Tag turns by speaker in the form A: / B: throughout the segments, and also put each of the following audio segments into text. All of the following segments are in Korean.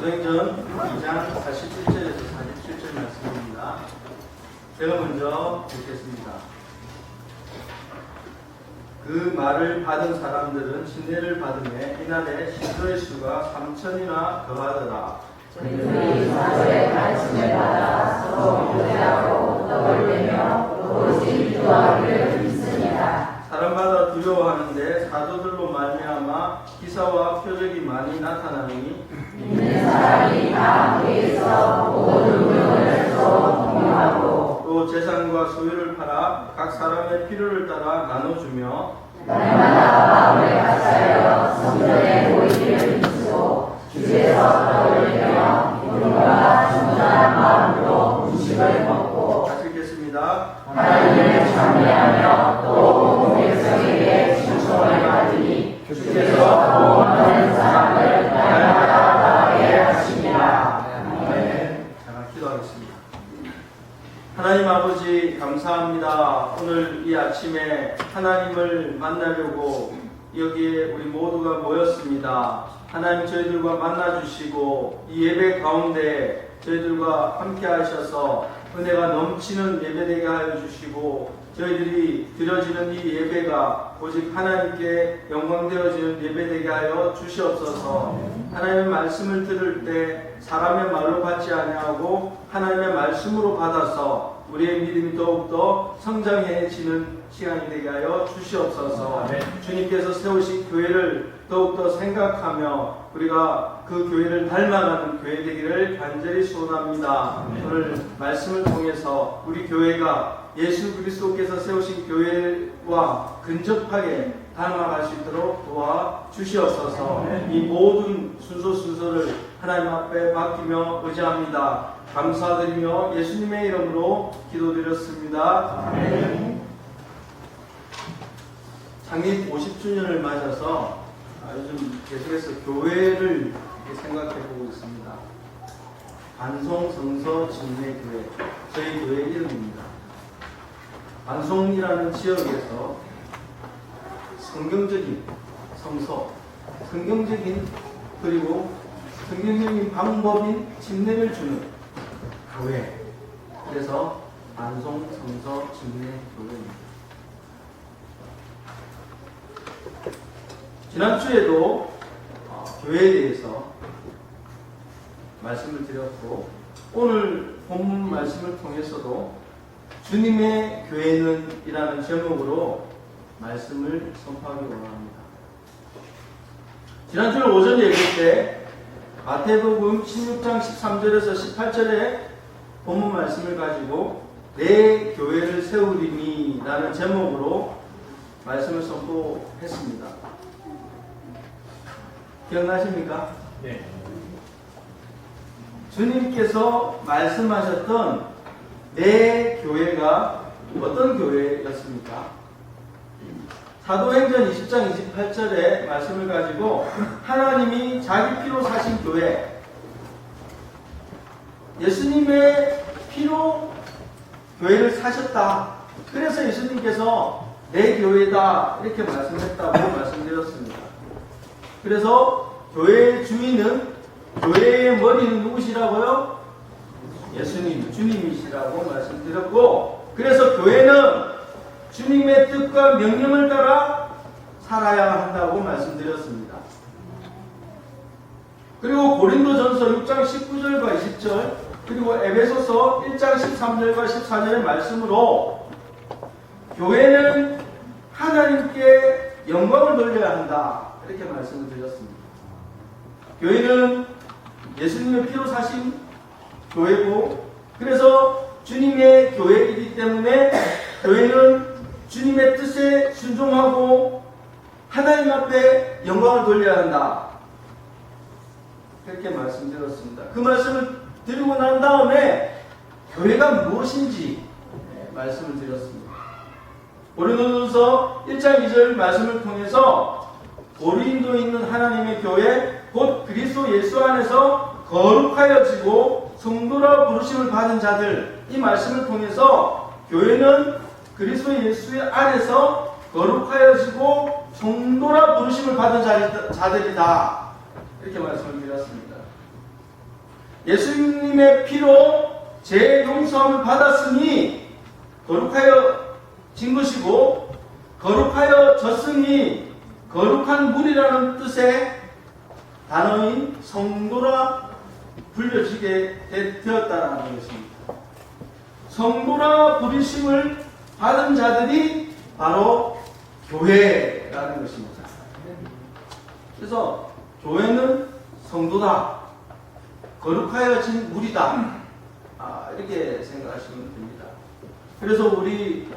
A: 사도행전 2장 47절에서 47절 말씀입니다. 제가 먼저 읽겠습니다. 그 말을 받은 사람들은 진례를 받음에 이날에 신도의 수가 3천이나 더하더라.
B: 그들이 사도의 가르침을 받아 서로 교제하고 떡을 내며 오직 기도하기를 믿습니다.
A: 사람마다 두려워하는데 사도들로 말미암아 기사와 표적이 많이 나타나니
B: 믿는 사람이 다 함께해서 모든 물건을 서로 공유하고
A: 또 재산과 소유를 팔아 각 사람의 필요를 따라 나눠주며
B: 날마다 마음을 같이하여 성전에 모이기를 믿고 집에서 떡을 내며 기쁨과 충만한 마음으로 음식을 먹고
A: 같이 읽겠습니다.
B: 하나님을 찬미하며 또 온 백성에게 충성을 받으니 주께서 구원하는 사람을 날마다 나가게 하시니라. 아멘.
A: 자, 기도하겠습니다. 하나님 아버지 감사합니다. 오늘 이 아침에 하나님을 만나려고 여기에 우리 모두가 모였습니다. 하나님 저희들과 만나주시고 이 예배 가운데 저희들과 함께 하셔서 은혜가 넘치는 예배되게 하여 주시고 저희들이 드려지는 이 예배가 오직 하나님께 영광되어지는 예배되게 하여 주시옵소서. 하나님의 말씀을 들을 때 사람의 말로 받지 아니하고 하나님의 말씀으로 받아서 우리의 믿음이 더욱더 성장해지는 시간이 되게 하여 주시옵소서. 주님께서 세우신 교회를 더욱더 생각하며 우리가 그 교회를 닮아가는 교회 되기를 간절히 소원합니다. 오늘 말씀을 통해서 우리 교회가 예수 그리스도께서 세우신 교회와 근접하게 닮아갈 수 있도록 도와주시옵소서. 이 모든 순서를 하나님 앞에 맡기며 의지합니다. 감사드리며 예수님의 이름으로 기도드렸습니다. 아멘. 창립 50주년을 맞아서 요즘 계속해서 교회를 생각해보고 있습니다. 반송 성서 진례교회, 저희 교회 이름입니다. 반송이라는 지역에서 성경적인 성서, 성경적인 그리고 성경적인 방법인 진례를 주는 교회, 그래서 반송 성서 진례교회입니다. 지난주에도 교회에 대해서 말씀을 드렸고 오늘 본문 말씀을 통해서도 주님의 교회는 이라는 제목으로 말씀을 선포하기 원합니다. 지난주 오전 예배 때 마태복음 16장 13절에서 18절의 본문 말씀을 가지고 내 교회를 세우리니 라는 제목으로 말씀을 선포했습니다. 기억나십니까?
C: 네.
A: 주님께서 말씀하셨던 내 교회가 어떤 교회였습니까? 사도행전 20장 28절의 말씀을 가지고 하나님이 자기 피로 사신 교회, 예수님의 피로 교회를 사셨다. 그래서 예수님께서 내 교회다 이렇게 말씀했다고 말씀드렸습니다. 그래서 교회의 주인은, 교회의 머리는 누구시라고요? 예수님, 주님이시라고 말씀드렸고, 그래서 교회는 주님의 뜻과 명령을 따라 살아야 한다고 말씀드렸습니다. 그리고 고린도전서 6장 19절과 20절, 그리고 에베소서 1장 13절과 14절의 말씀으로 교회는 하나님께 영광을 돌려야 한다 이렇게 말씀을 드렸습니다. 교회는 예수님의 피로 사신 교회고, 그래서 주님의 교회이기 때문에 교회는 주님의 뜻에 순종하고 하나님 앞에 영광을 돌려야 한다 이렇게 말씀드렸습니다. 그 말씀을 드리고 난 다음에 교회가 무엇인지 말씀을 드렸습니다. 고린도전서 1장 2절 말씀을 통해서 고린도에 있는 하나님의 교회 곧 그리스도 예수 안에서 거룩하여지고 성도라 부르심을 받은 자들, 이 말씀을 통해서 교회는 그리스도 예수 안에서 거룩하여지고 성도라 부르심을 받은 자들이다 이렇게 말씀을 드렸습니다. 예수님의 피로 죄 용서함을 받았으니 거룩하여진 것이고 거룩하여졌으니 거룩한 물이라는 뜻의 단어인 성도라 불려지게 되었다는 것입니다. 성도라 부르심을 받은 자들이 바로 교회라는 것입니다. 그래서 교회는 성도다, 거룩하여진 물이다, 이렇게 생각하시면 됩니다. 그래서 우리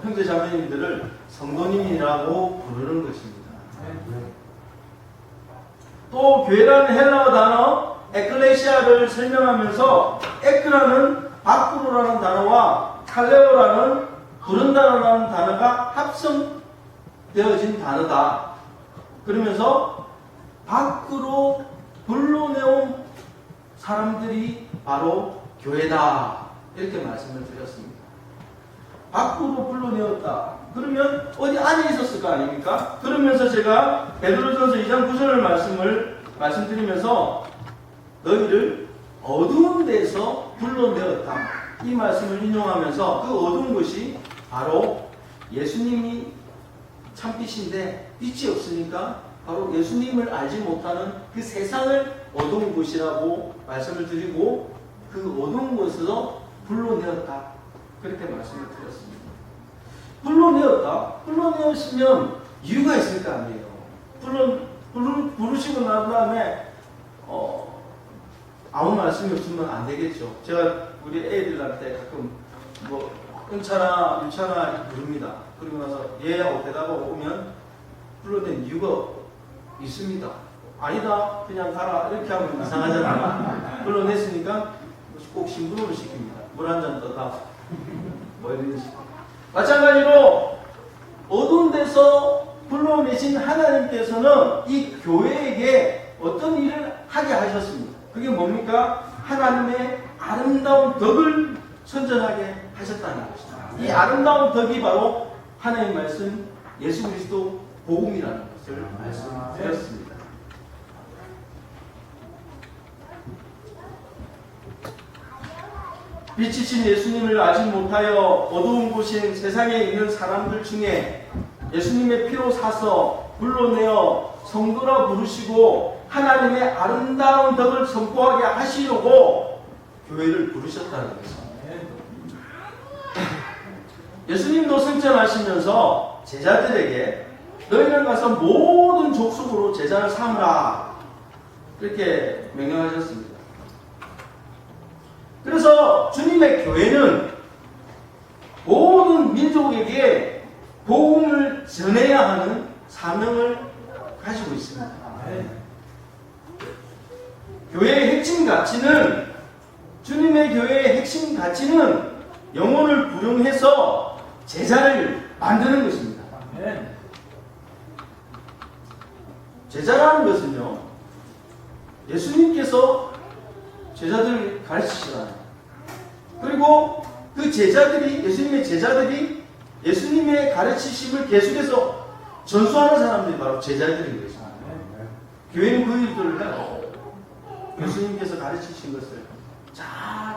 A: 형제 자매님들을 성도님이라고 부르는 것입니다. 또 교회라는 헬라어 단어 에클레시아를 설명하면서 에크라는 밖으로라는 단어와 칼레오라는 부른다라는 단어가 합성되어진 단어다. 그러면서 밖으로 불러내온 사람들이 바로 교회다. 이렇게 말씀을 드렸습니다. 밖으로 불러내었다. 그러면 어디 안에 있었을 거 아닙니까? 그러면서 제가 베드로전서 2장 9절 말씀드리면서 너희를 어두운 데서 불러내었다. 이 말씀을 인용하면서 그 어두운 것이 바로 예수님이 참빛인데 빛이 없으니까 바로 예수님을 알지 못하는 그 세상을 어두운 곳이라고 말씀을 드리고 그 어두운 곳에서 불러내었다. 그렇게 말씀을 드렸습니다. 불러내었다? 불러내었으면 이유가 있을 거 아니에요. 부르시고 난 다음에 아무 말씀이 없으면 안 되겠죠. 제가 우리 애들한테 가끔 은차나 유차나 부릅니다. 그리고 나서 얘 하고 대답하고 오면 불러낸 이유가 있습니다. 아니다, 그냥 가라, 이렇게 하면 이상하잖아요. 불러냈으니까 꼭 심부름을 시킵니다. 물 한 잔 떠다. 이런 식으로. 마찬가지로 어두운 데서 불러내신 하나님께서는 이 교회에게 어떤 일을 하게 하셨습니다. 그게 뭡니까? 하나님의 아름다운 덕을 선전하게 하셨다는 것입니다. 이 아름다운 덕이 바로 하나님 말씀 예수 그리스도 복음이라는 것을 말씀드렸습니다. 빛이신 예수님을 알지 못하여 어두운 곳인 세상에 있는 사람들 중에 예수님의 피로 사서 불러내어 성도라 부르시고 하나님의 아름다운 덕을 선포하게 하시려고 교회를 부르셨다는 것입니다. 예수님도 승천하시면서 제자들에게 너희는 가서 모든 족속으로 제자를 삼으라 이렇게 명령하셨습니다. 그래서 주님의 교회는 모든 민족에게 복음을 전해야 하는 사명을 가지고 있습니다. 교회의 핵심 가치는 주님의 교회의 핵심 가치는 영혼을 부름해서 제자를 만드는 것입니다. 제자라는 것은요, 예수님께서 제자들을 가르치시잖아요. 그리고 그 제자들이, 예수님의 제자들이 예수님의 가르치심을 계속해서 전수하는 사람들이 바로 제자들인 것입니다. 교회는 그 일들을 해요. 예수님께서 가르치신 것을 잘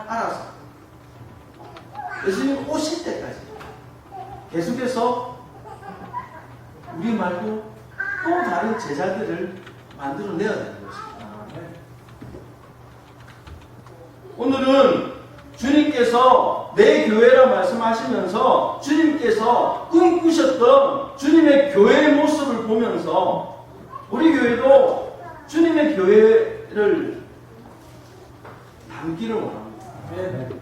A: 알아서 예수님 오실 때까지 계속해서 우리 말고 또 다른 제자들을 만들어내야 되는 것입니다. 오늘은 주님께서 내 교회라 말씀하시면서 주님께서 꿈꾸셨던 주님의 교회의 모습을 보면서 우리 교회도 주님의 교회를 담기를 원합니다.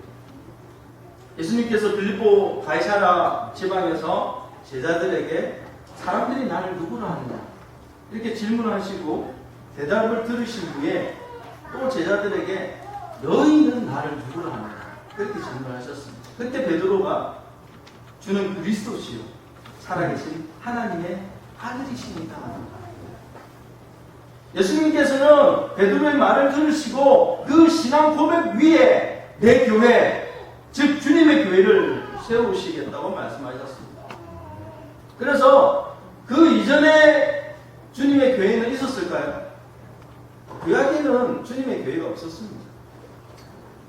A: 예수님께서 빌립보 가이사라 지방에서 제자들에게 사람들이 나를 누구로 하느냐 이렇게 질문하시고 대답을 들으신 후에 또 제자들에게 너희는 나를 누구로 하느냐 그렇게 질문하셨습니다. 그때 베드로가 주는 그리스도시요 살아계신 하나님의 아들이십니다. 예수님께서는 베드로의 말을 들으시고 그 신앙 고백 위에 내 교회, 즉 주님의 교회를 세우시겠다고 말씀하셨습니다. 그래서 그 이전에 주님의 교회는 있었을까요? 구약에는 주님의 교회가 없었습니다.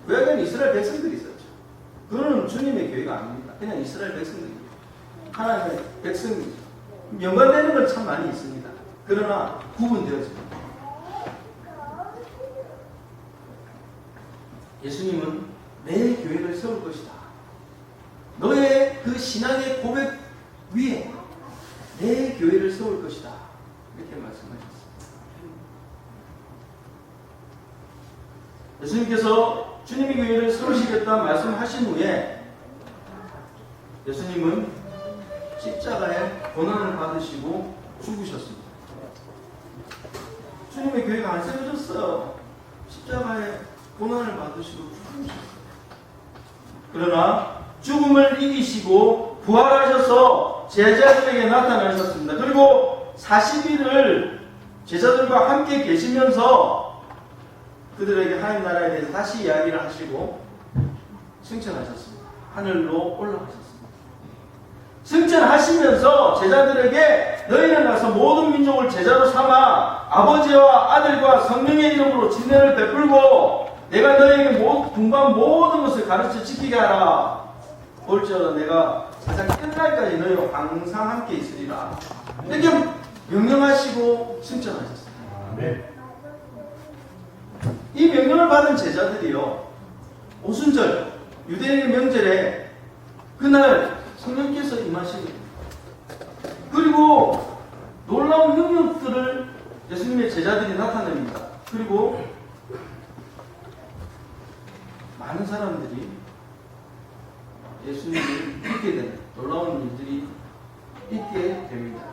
A: 구약에는 이스라엘 백성들이 있었죠. 그거는 주님의 교회가 아닙니다. 그냥 이스라엘 백성들입니다. 하나님의 백성이죠. 연관되는 건 참 많이 있습니다. 그러나 구분되어집니다. 예수님은 내 교회를 세울 것이다. 너의 그 신앙의 고백 위에 내 교회를 세울 것이다. 이렇게 말씀하셨습니다. 예수님께서 주님의 교회를 세우시겠다 말씀하신 후에 예수님은 십자가에 고난을 받으시고 죽으셨습니다. 주님의 교회가 안 세워졌어요. 십자가에 고난을 받으시고 죽으셨어요. 그러나 죽음을 이기시고 부활하셔서 제자들에게 나타나셨습니다. 그리고 40일을 제자들과 함께 계시면서 그들에게 하나님 나라에 대해서 다시 이야기를 하시고 승천하셨습니다. 하늘로 올라가셨습니다. 승천하시면서 제자들에게 너희는 가서 모든 민족을 제자로 삼아 아버지와 아들과 성령의 이름으로 진례를 베풀고 내가 너희에게 분부한 모든 것을 가르쳐 지키게 하라. 볼지어다 내가 세상 끝날까지 너희와 항상 함께 있으리라. 이렇게 명령하시고 승천하셨습니다.
C: 네.
A: 이 명령을 받은 제자들이요, 오순절 유대인의 명절에 그날 성령께서 임하십니다. 그리고 놀라운 능력들을 예수님의 제자들이 나타냅니다. 그리고 많은 사람들이 예수님을 믿게 되는 놀라운 일들이 있게 됩니다.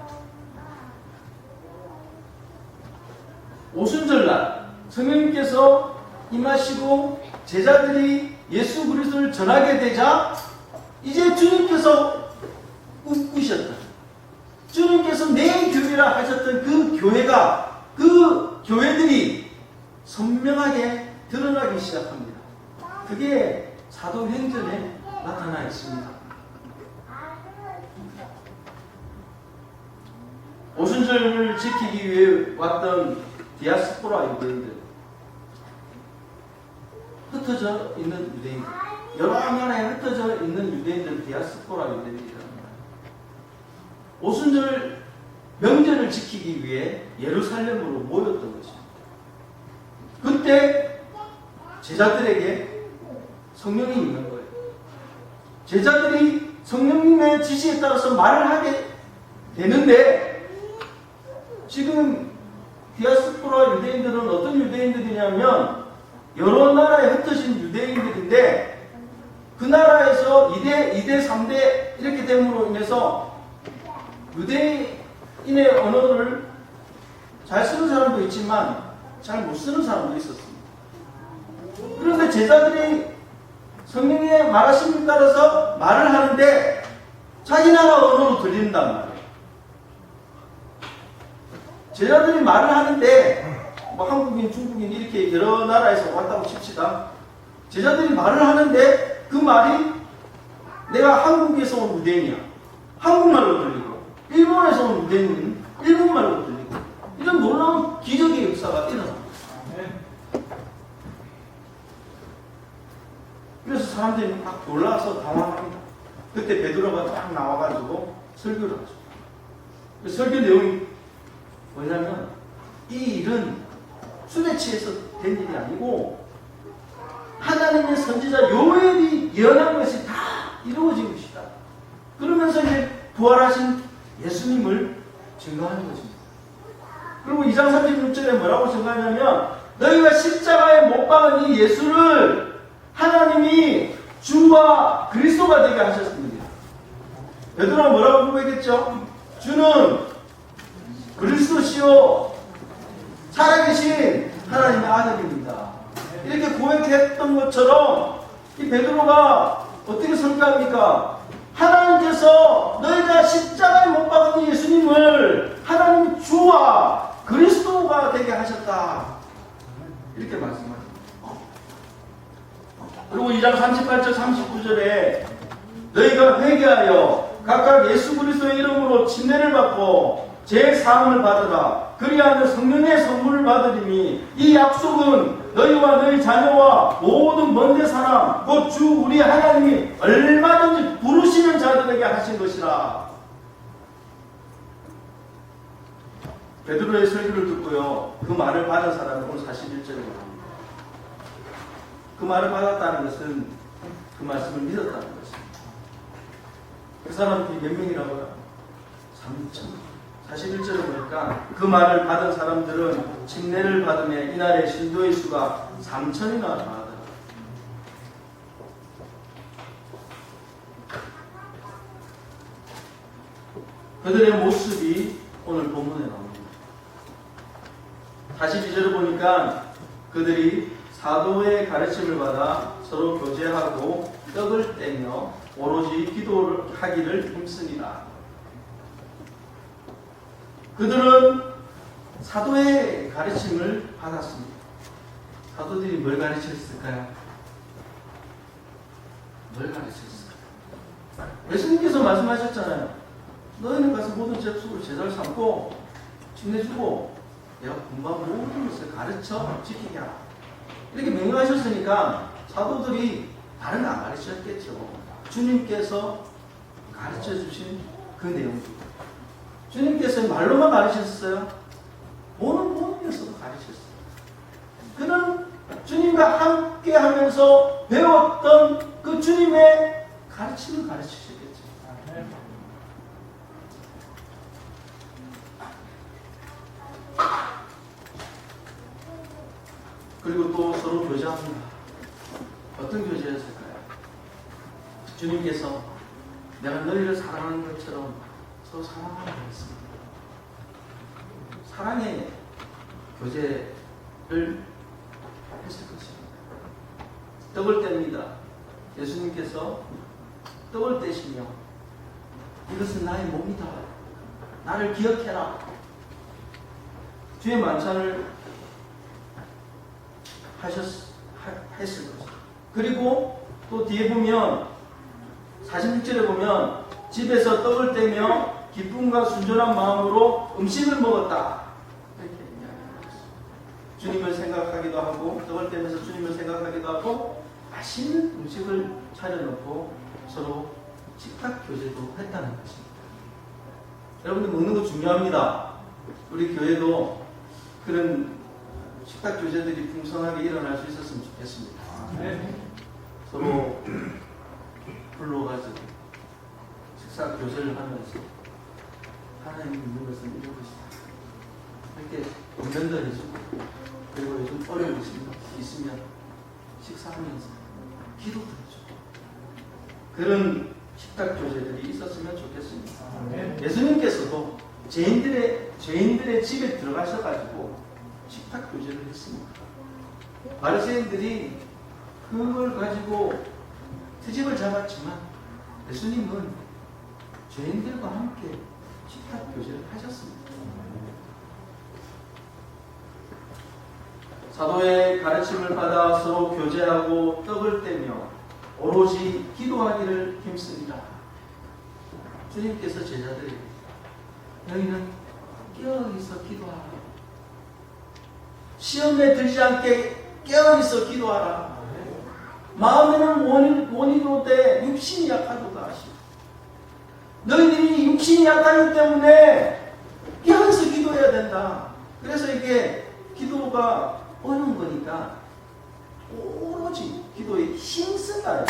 A: 오순절날 성령님께서 임하시고 제자들이 예수 그리스도를 전하게 되자 이제 주님께서 우셨다. 주님께서 내 교회라 하셨던 그 교회가 그 교회들이 선명하게 드러나기 시작합니다. 그게 사도행전에 나타나 있습니다. 오순절을 지키기 위해 왔던 디아스포라 유대인들, 흩어져 있는 유대인들, 여러 나라에 흩어져 있는 유대인들, 디아스포라 유대인들이랍니다. 오순절 명절을 지키기 위해 예루살렘으로 모였던 것입니다. 그때 제자들에게 성령이 있는 거예요. 제자들이 성령님의 지시에 따라서 말을 하게 되는데 지금 디아스포라 유대인들은 어떤 유대인들이냐면 여러 나라에 흩어진 유대인들인데 그 나라에서 2대, 3대 이렇게 됨으로 인해서 유대인의 언어를 잘 쓰는 사람도 있지만 잘 못 쓰는 사람도 있었습니다. 그런데 제자들이 성령의 말하심에 따라서 말을 하는데 자기 나라 언어로 들린단 말이에요. 제자들이 말을 하는데 뭐 한국인, 중국인 이렇게 여러 나라에서 왔다고 칩시다. 제자들이 말을 하는데 그 말이 내가 한국에서 온 유대인이야. 한국말로 들리고 일본에서 온 유대인은 일본말로 들리고 이런 놀라운 기적의 역사가 일어납니다. 그래서 사람들이 막 놀라서 당황합니다. 그때 베드로가 딱 나와가지고 설교를 하죠. 설교 내용이 뭐냐면 이 일은 술에 취해서 된 일이 아니고 하나님의 선지자 요엘이 예언한 것이 다 이루어진 것이다. 그러면서 이제 부활하신 예수님을 증거하는 것입니다. 그리고 2장 36절에 뭐라고 증거하냐면 너희가 십자가에 못 박은 이 예수를 하나님이 주와 그리스도가 되게 하셨습니다. 베드로가 뭐라고 고백했죠? 주는 그리스도시요 살아계신 하나님의 아들입니다. 이렇게 고백했던 것처럼 이 베드로가 어떻게 선포합니까? 하나님께서 너희가 십자가에 못 박은 예수님을 하나님 주와 그리스도가 되게 하셨다. 이렇게 말씀하십니다. 그리고 2장 38절 39절에 너희가 회개하여 각각 예수 그리스도의 이름으로 침례를 받고 제 사함을 받으라. 그리하면 성령의 선물을 받으리니 이 약속은 너희와 너희 자녀와 모든 먼데 사람 곧 주 우리 하나님이 얼마든지 부르시는 자들에게 하신 것이라. 베드로의 설교를 듣고요, 그 말을 받은 사람은 오늘 41절에 나옵니다. 그 말을 받았다는 것은 그 말씀을 믿었다는 것입니다. 그 사람들이 몇 명이라고요? 3천. 41절에 보니까 그 말을 받은 사람들은 침례를 받으며 이날의 신도의 수가 3천이나 나왔다. 그들의 모습이 오늘 본문에 나옵니다. 42절을 보니까 그들이 사도의 가르침을 받아 서로 교제하고 떡을 떼며 오로지 기도를 하기를 힘쓰니라. 그들은 사도의 가르침을 받았습니다. 사도들이 뭘 가르쳤을까요? 뭘 가르쳤을까요? 예수님께서 말씀하셨잖아요. 너희는 가서 모든 족속을 제자로 삼고 침례주고 내가 공부한 모든 것을 가르쳐 지키게 하라. 이렇게 명령하셨으니까 사도들이 다른 거 안 가르쳤겠죠. 주님께서 가르쳐 주신 그 내용들. 주님께서 말로만 가르쳤어요? 보는 본능에서도 가르쳤어요. 그는 주님과 함께 하면서 배웠던 그 주님의 가르침을 가르치셨겠죠. 그리고 또 서로 교제합니다. 어떤 교제였을까요? 주님께서 내가 너희를 사랑하는 것처럼 서로 사랑하라고 했습니다. 사랑의 교제를 했을 것입니다. 떡을 뗍니다. 예수님께서 떡을 떼시며 이것은 나의 몸이다. 나를 기억해라. 주의 만찬을 했을 것입니다. 그리고 또 뒤에 보면 46절에 보면 집에서 떡을 떼며 기쁨과 순전한 마음으로 음식을 먹었다. 이렇게 이야기합니다. 주님을 생각하기도 하고 떡을 떼면서 주님을 생각하기도 하고 맛있는 음식을 차려놓고 서로 식탁 교제도 했다는 것입니다. 여러분들 먹는 거 중요합니다. 우리 교회도 그런 식탁 교제들이 풍성하게 일어날 수 있었으면 좋겠습니다. 서로 불러가지고 식사 교제를 하면서 하나님 있는 것은 이런 것이다. 이렇게 공연도 해주고 그리고 요즘 어려운 것이 있으면 식사하면서 기도도 해주고 그런 식탁 교제들이 있었으면 좋겠습니다. 예수님께서도 죄인들의 집에 들어가셔가지고 식탁 교제를 했습니다. 바리새인들이 그걸 가지고 트집을 잡았지만 예수님은 죄인들과 함께 식탁 교제를 하셨습니다. 사도의 가르침을 받아 서로 교제하고 떡을 떼며 오로지 기도하기를 힘쓰니라. 주님께서 제자들에게 너희는 깨어있어 기도하라. 시험에 들지 않게 깨어있어 기도하라. 마음에는 원이도 돼 육신이 약하도다 하시고 너희들이 육신이 약하기 때문에 깨어있어 기도해야 된다. 그래서 이게 기도가 어려운 거니까 오로지 기도에 힘쓴다.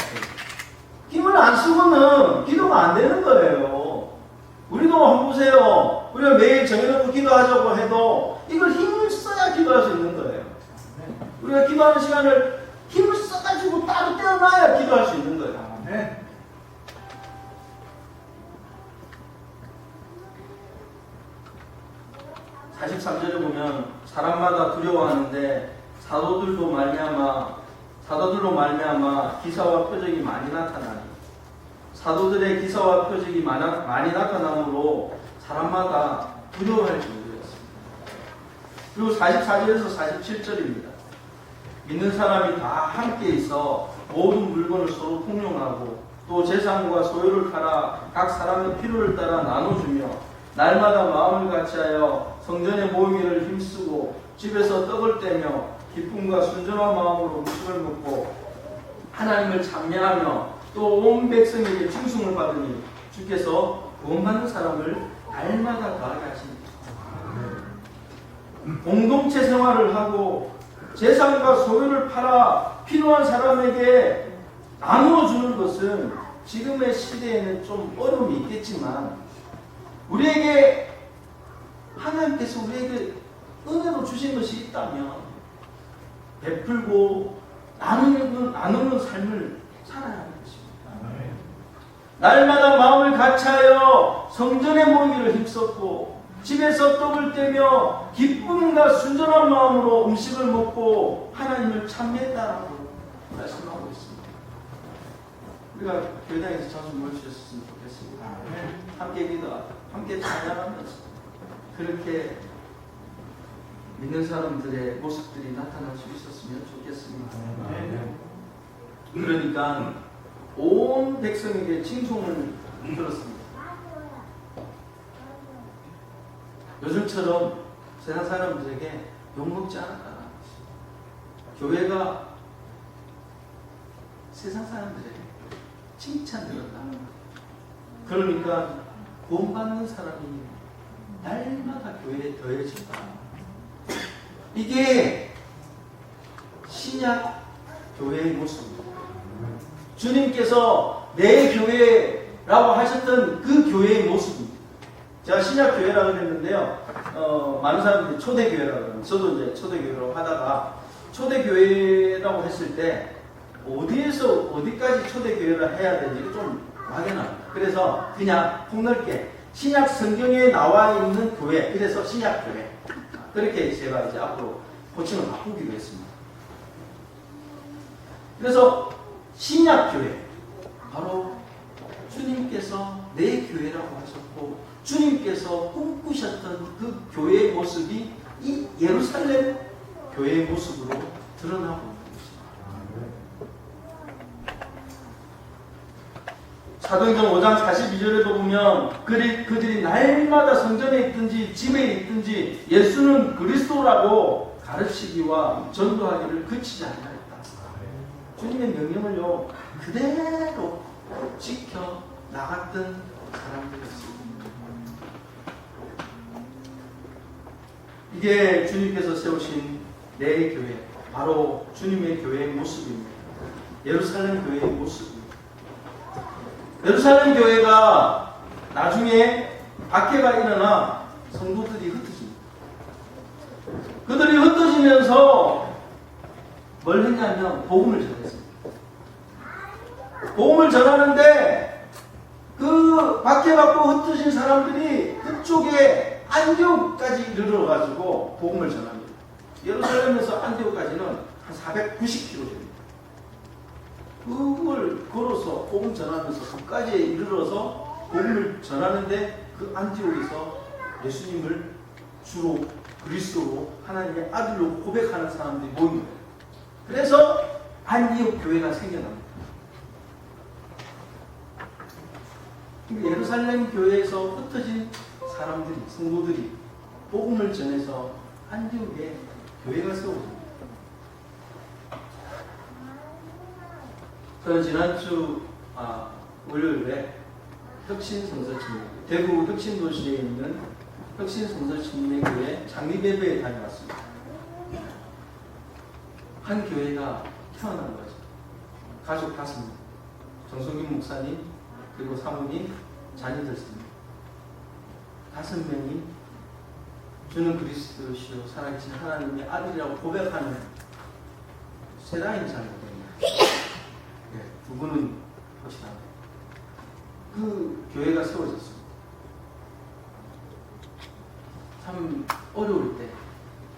A: 힘을 안 쓰고는 기도가 안 되는 거예요. 우리도 한번 보세요. 우리가 매일 정해놓고 기도하자고 해도 이걸 힘을 써야 기도할 수 있는 거예요. 우리가 기도하는 시간을 힘을 써가지고 따로 떼어놔야 기도할 수 있는 거예요. 네. (43절에) 보면 사람마다 두려워하는데 사도들로 말미암아 기사와 표적이 많이 나타나니 사도들의 기사와 표적이 많이 나타나므로 사람마다 두려워할 정도였습니다. 그리고 44절에서 47절입니다. 믿는 사람이 다 함께 있어 모든 물건을 서로 통용하고 또 재산과 소유를 팔아 각 사람의 필요를 따라 나눠주며 날마다 마음을 같이하여 성전에 모이기를 힘쓰고 집에서 떡을 떼며 기쁨과 순전한 마음으로 음식을 먹고 하나님을 찬미하며 또 온 백성에게 충성을 받으니 주께서 구원받는 사람을 날마다 더하게 하십니다. 공동체 생활을 하고 재산과 소유를 팔아 필요한 사람에게 나누어 주는 것은 지금의 시대에는 좀 어려움이 있겠지만 우리에게 하나님께서 우리에게 은혜로 주신 것이 있다면 베풀고 나누는 삶을 살아야 하는 것입니다. 날마다 마음을 같이하여 성전에 모이기를 힘썼고 집에서 떡을 떼며 기쁨과 순전한 마음으로 음식을 먹고 하나님을 찬미했다라고 말씀하고 있습니다. 우리가 교회당에서 자주 모여주셨으면 좋겠습니다. 함께 기도하고 함께 찬양하면서 그렇게 믿는 사람들의 모습들이 나타날 수 있었으면 좋겠습니다. 그러니까 온 백성에게 칭송을 들었습니다. 요즘처럼 세상 사람들에게 욕먹지 않았다는 것입니다. 교회가 세상 사람들에게 칭찬드렸다. 그러니까 구원받는 사람이 날마다 교회에 더해진다. 이게 신약 교회의 모습입니다. 주님께서 내 교회라고 하셨던 그 교회의 모습입니다. 제가 신약 교회라고 했는데요. 많은 사람들이 초대교회라고 합니다. 저도 이제 초대교회라고 하다가 초대교회라고 했을 때 어디에서 어디까지 초대교회를 해야 되는지 좀 막연합니다. 그래서 그냥 폭넓게 신약 성경에 나와 있는 교회, 그래서 신약교회. 그렇게 제가 이제 앞으로 호칭을 바꾸기로 했습니다. 그래서 신약교회, 바로 주님께서 내 교회라고 하셨고 주님께서 꿈꾸셨던 그 교회의 모습이 이 예루살렘 교회의 모습으로 드러나고 있는 것입니다. 사도행전 5장 42절에도 보면 그들이 날마다 성전에 있든지 집에 있든지 예수는 그리스도라고 가르치기와 전도하기를 그치지 않았다. 주님의 명령을요 그대로 지켜 나갔던 사람들이었습니다. 이게 주님께서 세우신 내 교회, 바로 주님의 교회의 모습입니다. 예루살렘 교회의 모습입니다. 예루살렘 교회가 나중에 박해가 일어나 성도들이 흩어집니다. 그들이 흩어지면서 뭘 했냐면 복음을 전했습니다. 복음을 전하는데 그 박해받고 흩어진 사람들이 그쪽에 안디옥까지 이르러가지고 복음을 전합니다. 예루살렘에서 안디옥까지는 한 490km 됩니다. 그걸 걸어서 복음 전하면서 그까지에 이르러서 복음을 전하는데 그 안디옥에서 예수님을 주로 그리스도로 하나님의 아들로 고백하는 사람들이 모인 거예요. 그래서 안디옥 교회가 생겨납니다. 예루살렘 교회에서 흩어진 사람들이, 성도들이 복음을 전해서 안디옥에 교회가 세워집니다. 저는 지난주 월요일에 혁신성서침례, 대구 혁신도시에 있는 혁신성서침례교회 장립예배에 다녀왔습니다. 한 교회가 태어난 거죠. 가족 5명, 정성균 목사님, 그리고 사모님, 자녀들 3명. 5명이 주는 그리스도시요 살아계신 하나님의 아들이라고 고백하는 세라인 자녀들입니다. 네, 2분은 보시다. 그 교회가 세워졌습니다. 참 어려울 때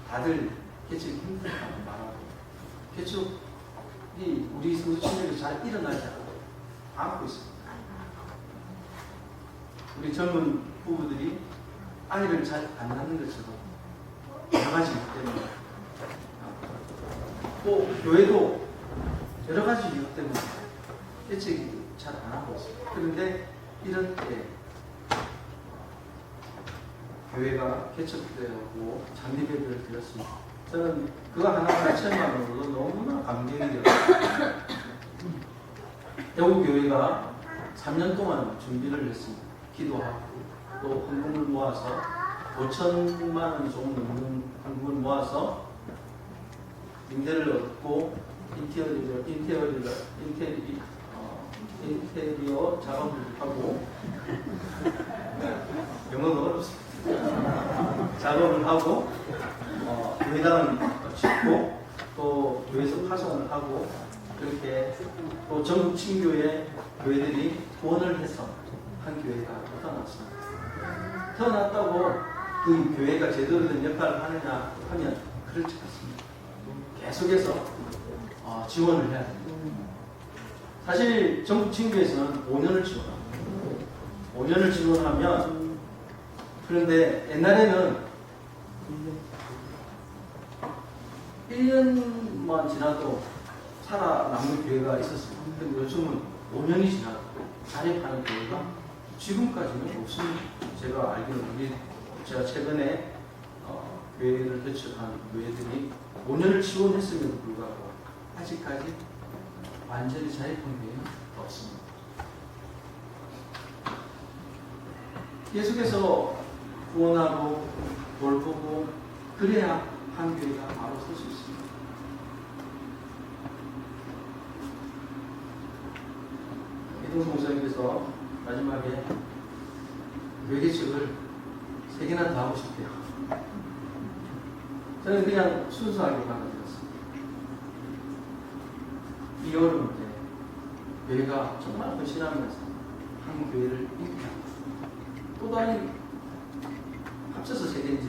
A: 다들 개척이 힘들다고 말하고 개척이 우리 성도친들이 잘 일어나지 않고 있습니다. 우리 젊은 부부들이 아이를 잘 안 낳는 것처럼 여러 가지 이유 때문에 또 교회도 여러 가지 이유 때문에 개척이 잘 안 하고 있습니다. 그런데 이런 때 교회가 개척되었고 잔디배를 드렸습니다. 저는 그거 하나하나 체험하면서도 너무나 감격이 되었습니다. 대구교회가 3년 동안 준비를 했습니다. 기도하고 또 헌금을 모아서 5천만 원이 조금 넘는 헌금을 모아서 임대를 얻고 인테리어 작업을 하고 영어가 어렵습니다. 작업을 하고 교회당을 짓고 또 교회에서 파송을 하고 그렇게 또 전국 친교회 교회들이 후원을 해서 한 교회가 태어났습니다. 태어났다고 그 교회가 제대로 된 역할을 하느냐 하면 그렇지 않습니다. 계속해서 지원을 해야 됩니다. 사실 전국 친교회에서는 5년을 지원합니다. 5년을 지원하면 그런데 옛날에는 1년만 지나도 살아남는 교회가 있었습니다. 근데 요즘은 5년이 지나도 자립하는 교회가 지금까지는 없습니다. 제가 알기로는 제가 최근에 교회를 개척한 교회들이 5년을 지원했음에도 불구하고 아직까지 완전히 자립한 교회는 없습니다. 계속해서 후원하고 돌보고 그래야 한 교회가 바로 설 수 있습니다. 이동수 목사님께서 마지막에 교회 개척을 3개나 더 하고 싶대요. 저는 그냥 순수하게 받아들였습니다. 이 여름 때 교회가 정말 헌신하면서 한 교회를 인도하고 또 다른 합쳐서 3개인지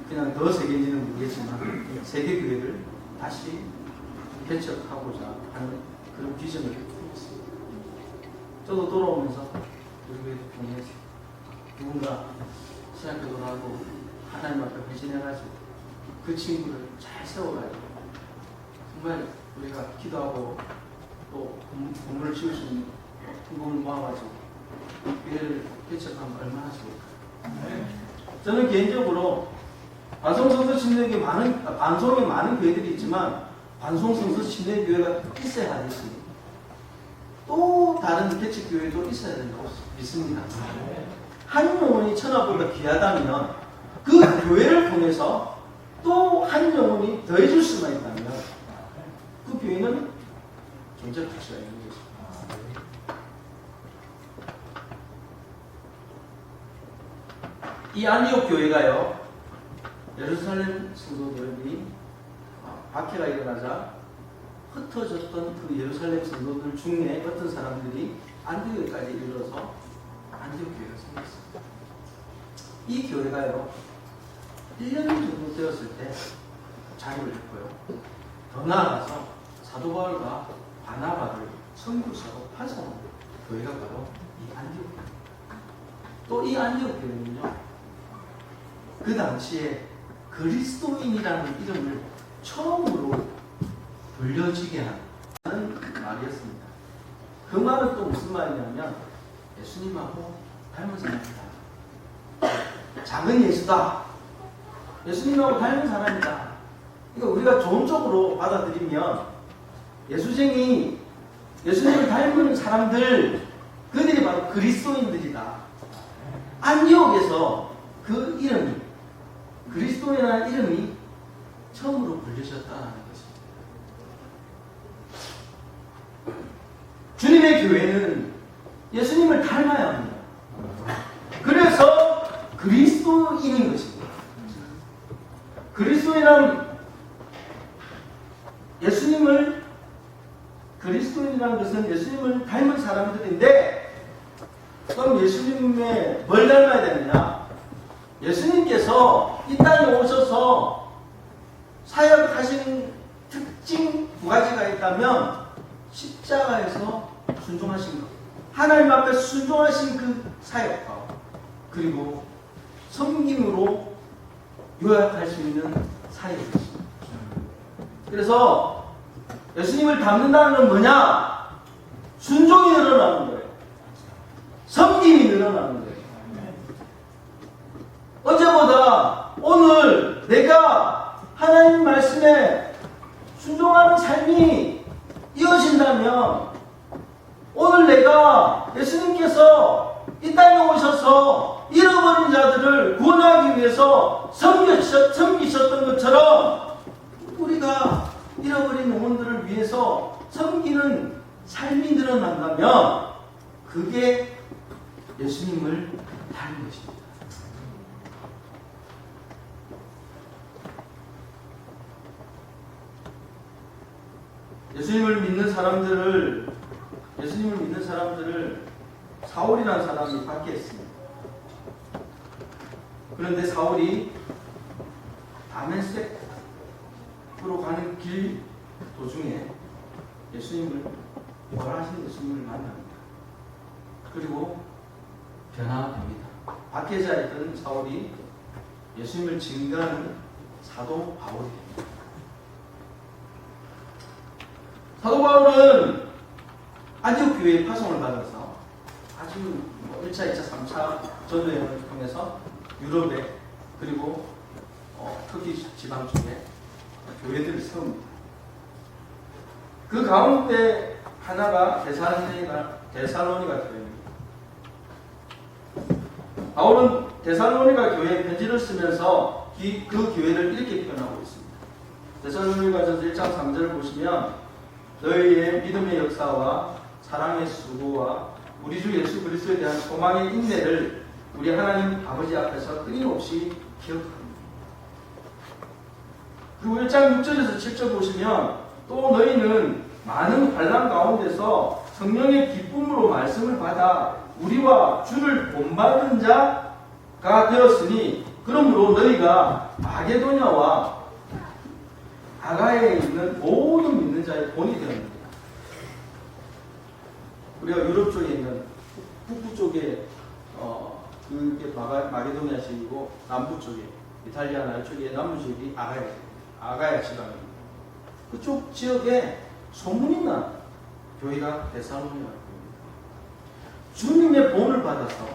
A: 그냥 더 3개인지는 모르겠지만 3개 교회를 다시 개척하고자 하는 그런 비전을 품고 있습니다. 저도 돌아오면서 우리 교회도 보내서 누군가 신학교도 하고 하나님 앞에 헌신해가지고 그 친구를 잘 세워가지고 정말 우리가 기도하고 또 건물을 지을 수 있는 헌금을 모아가지고 교회를 개척하면 얼마나 좋을까요? 저는 개인적으로 반송성서 침례교회 반송에 많은 교회들이 있지만 반송성서 침례교회가 있어야 하듯이 또 다른 개척교회도 있어야 된다고 믿습니다. 한 영혼이 천하보다 귀하다면 그 교회를 통해서 또 한 영혼이 더해줄 수만 있다면 그 교회는 존재 가치가 있는 것입니다. 이 안디옥 교회가요, 예루살렘 성도들이 박해가 일어나자 흩어졌던 그 예루살렘 성도들 중에 어떤 사람들이 안디옥까지 이르러서 안디옥 교회가 생겼습니다. 이 교회가요, 1년 정도 되었을 때 자립을 했고요. 더 나아가서 사도 바울과 바나바를 선교사로 파송한 교회가 바로 이 안디옥 교회. 또 이 안디옥 교회는요, 그 당시에 그리스도인이라는 이름을 처음으로 불려지게 하는 말이었습니다. 그 말은 또 무슨 말이냐면 예수님하고 닮은 사람이다. 작은 예수다. 예수님하고 닮은 사람이다. 이거 우리가 좋은 쪽으로 받아들이면 예수쟁이, 예수님을 닮은 사람들, 그들이 바로 그리스도인들이다. 안디옥에서 그 이름이, 그리스도인이라는 이름이 처음으로 불려졌다는 것입니다. 주님의 교회는 예수님을 닮아야 합니다. 그래서 그리스도인인 것입니다. 그리스도인이라는 것은 예수님을 닮은 사람들인데, 그럼 예수님의 뭘 닮아야 되느냐? 예수님께서 이 땅에 오셔서 사역하신 특징 2가지가 있다면 십자가에서 순종하신 것, 하나님 앞에 순종하신 그 사역과 그리고 섬김으로 요약할 수 있는 사역이었습니다. 그래서 예수님을 닮는다는 건 뭐냐? 순종이 늘어나는 거예요. 섬김이 늘어나는 거예요. 내가 하나님 말씀에 순종하는 삶이 이어진다면 오늘 내가 예수님께서 이 땅에 오셔서 잃어버린 자들을 구원하기 위해서 섬기셨던 것처럼 우리가 잃어버린 영혼들을 위해서 섬기는 삶이 늘어난다면 그게 예수님을 닮은 것입니다. 예수님을 믿는 사람들을 사울이라는 사람이 밖에 했습니다. 그런데 사울이 다메섹으로 가는 길 도중에 부활하신 예수님을 만납니다. 그리고 변화됩니다. 밖에 있던 사울이 예수님을 증거하는 사도 바울이 됩니다. 사도 바울은 안디옥 교회의 파송을 받아서 아주 1차, 2차, 3차 전도여행을 통해서 유럽에 그리고 터키 지방 쪽에 교회들을 세웁니다. 그 가운데 하나가 데살로니가 교회입니다. 바울은 데살로니가 교회에 편지를 쓰면서 그 교회를 이렇게 표현하고 있습니다. 데살로니가전서 1장 3절을 보시면 너희의 믿음의 역사와 사랑의 수고와 우리 주 예수 그리스도에 대한 소망의 인내를 우리 하나님 아버지 앞에서 끊임없이 기억합니다. 그리고 1장 6절에서 7절 보시면 또 너희는 많은 환난 가운데서 성령의 기쁨으로 말씀을 받아 우리와 주를 본받는 자가 되었으니 그러므로 너희가 마게도냐와 아가야에 있는 모든 믿는 자의 본이 되었느니라. 우리가 유럽 쪽에 있는 북부 쪽에 그게 마게도냐식이고 남부 쪽에 이탈리아나 이쪽에 남부 지역이 아가야 지방입니다. 그쪽 지역에 소문이 난 교회가 데살로니가 교회입니다. 주님의 본을 받아서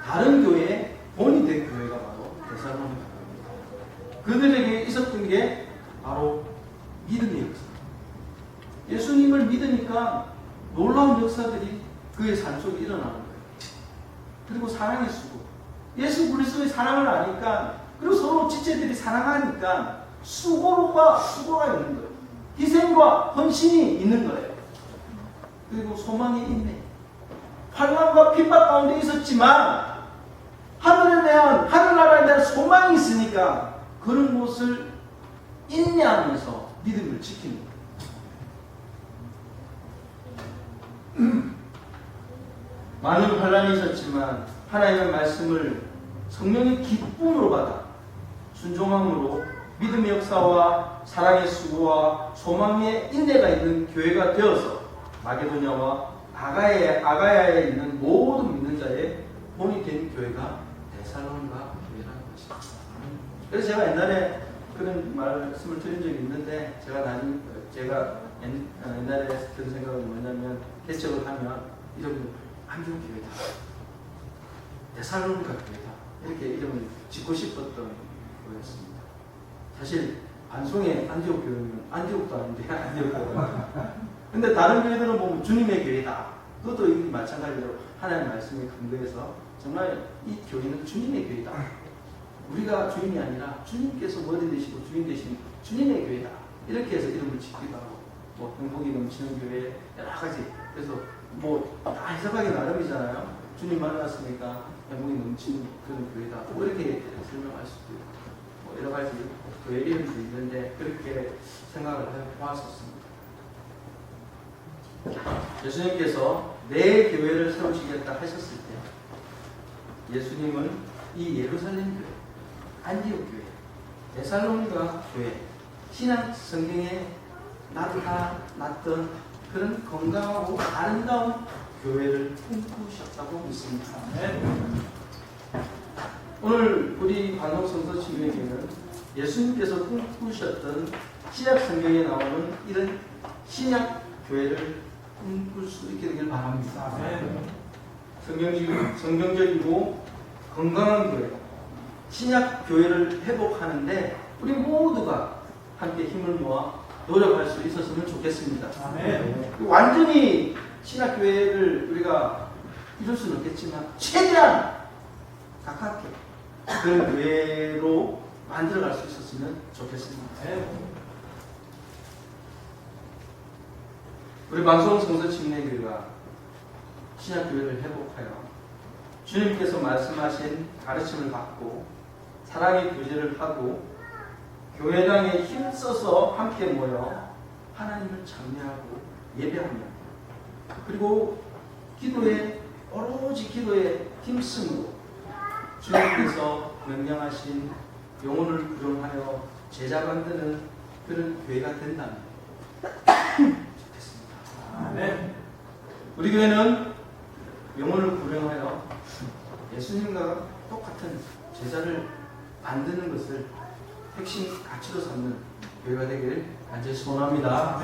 A: 다른 교회에 본이 된 교회가 바로 데살로니가 교회입니다. 그들에게 있었던 게 바로 믿음의 역사. 예수님을 믿으니까 놀라운 역사들이 그의 삶 속에 일어나는 거예요. 그리고 사랑의 수고. 예수 그리스도의 사랑을 아니까 그리고 서로 지체들이 사랑하니까 수고가 있는 거예요. 희생과 헌신이 있는 거예요. 그리고 소망의 인내. 환난과 핍박 가운데 있었지만 하늘나라에 대한 소망이 있으니까 그런 것을 인내하면서 믿음을 지키는 거예요. 많은 환난이 있었지만 하나님의 말씀을 성령의 기쁨으로 받아 순종함으로 믿음의 역사와 사랑의 수고와 소망의 인내가 있는 교회가 되어서 마게도냐와 아가야에 있는 모든 믿는 자의 본이 된 교회가 데살로니가 교회라는 것입니다. 그래서 제가 옛날에 그런 말씀을 드린 적이 있는데 제가 옛날에 든 생각은 뭐냐면 개척을 하면 이름을 안디옥 교회다, 데살로니가 교회다 이렇게 이름을 짓고 싶었던 거였습니다. 사실 반송의 안디옥 교회는 안디옥도 아닌데 안디옥 근데 다른 교회들은 보면 주님의 교회다. 그것도 이 마찬가지로 하나님의 말씀에 근거해서 정말 이 교회는 주님의 교회다. 우리가 주인이 아니라 주님께서 머리 되시고 주인 되신 주님의 교회다. 이렇게 해서 이름을 짓기도 하고 행복이 넘치는 교회 여러 가지. 그래서 다 해석하기 나름이잖아요. 주님 만났으니까 행복이 넘치는 그런 교회다. 이렇게 설명할 수도 있고 여러 가지 교회 이름도 있는데 그렇게 생각을 해봤었습니다. 예수님께서 내 교회를 세우시겠다 하셨을 때 예수님은 이 예루살렘 교회, 안디옥 교회, 데살로니가 교회, 신약 성경에 나타났던 그런 건강하고 아름다운 교회를 꿈꾸셨다고 믿습니다. 오늘 우리 관동성서 친구에게는 예수님께서 꿈꾸셨던 신약 성경에 나오는 이런 신약 교회를 꿈꿀 수 있게 되길 바랍니다. 성경적이고 건강한 교회, 신약 교회를 회복하는데 우리 모두가 함께 힘을 모아 노력할 수 있었으면 좋겠습니다. 완전히 신학교회를 우리가 이룰 수는 없겠지만 최대한 가깝게 그런 교회로 만들어갈 수 있었으면 좋겠습니다. 우리 방송 성서 침례교회가 신학교회를 회복하여 주님께서 말씀하신 가르침을 받고 사랑의 교제를 하고 교회당에 힘써서 함께 모여 하나님을 찬미하고 예배하며 그리고 기도에 오로지 기도에 힘쓰므로 주님께서 명령하신 영혼을 구원하여 제자 만드는 그런 교회가 된다면 좋겠습니다. 우리 교회는 영혼을 구원하여 예수님과 똑같은 제자를 만드는 것을 핵심 가치로 삼는 교회가 되기를 간절히 소원합니다.